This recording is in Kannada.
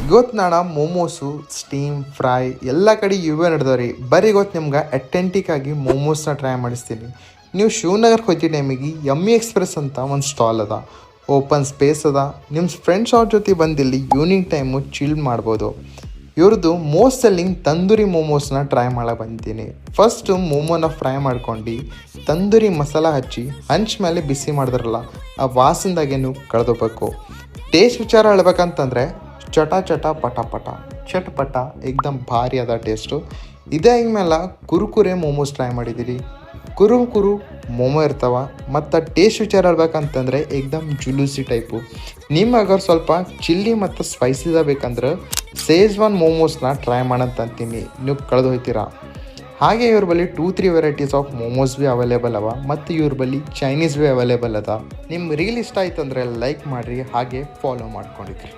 ಇವತ್ತು ನಾಡ ಮೋಮೋಸು ಸ್ಟೀಮ್ ಫ್ರೈ ಎಲ್ಲ ಕಡೆ ಇವೇ ನಡೆದವ್ರಿ. ಬರ್ರಿ ಇವತ್ತು ನಿಮ್ಗೆ ಅಟೆಂಟಿಕ್ಕಾಗಿ ಮೋಮೋಸ್ನ ಟ್ರೈ ಮಾಡಿಸ್ತೀನಿ. ನೀವು ಶಿವನಗರಕ್ಕೆ ಹೋಗ್ತಿ ಟೈಮಿಗೆ ಯಮ್ಮಿ ಎಕ್ಸ್ಪ್ರೆಸ್ ಅಂತ ಒಂದು ಸ್ಟಾಲ್ ಅದ, ಓಪನ್ ಸ್ಪೇಸ್ ಅದ. ನಿಮ್ಮ ಫ್ರೆಂಡ್ಸ್ ಅವ್ರ ಜೊತೆ ಬಂದಿಲ್ಲಿ ಈವ್ನಿಂಗ್ ಟೈಮು ಚಿಲ್ ಮಾಡ್ಬೋದು. ಇವ್ರದ್ದು ಮೋಸ್ಟ್ ಸೆಲ್ಲಿಂಗ್ ತಂದೂರಿ ಮೋಮೋಸ್ನ ಟ್ರೈ ಮಾಡಕ್ಕೆ ಬಂದಿದ್ದೀನಿ. ಫಸ್ಟು ಮೋಮೋನ ಫ್ರೈ ಮಾಡ್ಕೊಂಡು ತಂದೂರಿ ಮಸಾಲ ಹಚ್ಚಿ ಹಂಚ್ ಮೇಲೆ ಬಿಸಿ ಮಾಡಿದ್ರಲ್ಲ, ಆ ವಾಸನದಾಗೇನು ಕಳೆದೋಗ್ಬೇಕು. ಟೇಸ್ಟ್ ವಿಚಾರ ಹೇಳ್ಬೇಕಂತಂದರೆ ಚಟ ಚಟ ಪಟ ಪಟ ಚಟ್ಪಟ ಏಕ್ದಮ್ ಭಾರಿ ಅದ ಟೇಸ್ಟು. ಇದೇ ಮೇಲೆ ಕುರುಕುರೆ ಮೋಮೋಸ್ ಟ್ರೈ ಮಾಡಿದ್ದೀರಿ. ಕುರು ಮೋಮೋ ಇರ್ತಾವ. ಮತ್ತು ಟೇಸ್ಟ್ ವಿಚಾರ ಹೇಳ್ಬೇಕಂತಂದರೆ ಏಕ್ದಮ್ ಜುಲೂಸಿ ಟೈಪು. ನಿಮಗೆ ಸ್ವಲ್ಪ ಚಿಲ್ಲಿ ಮತ್ತು ಸ್ಪೈಸಿದ ಬೇಕಂದ್ರೆ ಸೇಜ್ವಾನ್ ಮೋಮೋಸ್ನ ಟ್ರೈ ಮಾಡಂತಂತೀನಿ, ನೀವು ಕಳೆದು ಹೋಗ್ತೀರಾ. ಹಾಗೆ ಇವ್ರ ಬಳಿ 2-3 ವೆರೈಟೀಸ್ ಆಫ್ ಮೋಮೋಸ್ ಭೀ ಅವೈಲೇಬಲ್ ಅವ, ಮತ್ತು ಇವ್ರ ಬಳಿ ಚೈನೀಸ್ ಭೀ ಅವೈಲೇಬಲ್ ಅದ. ನಿಮ್ಗೆ ರೀಲ್ ಇಷ್ಟ ಆಯ್ತು ಅಂದರೆ ಲೈಕ್ ಮಾಡಿರಿ, ಹಾಗೆ ಫಾಲೋ ಮಾಡ್ಕೊಂಡಿದ್ರಿ.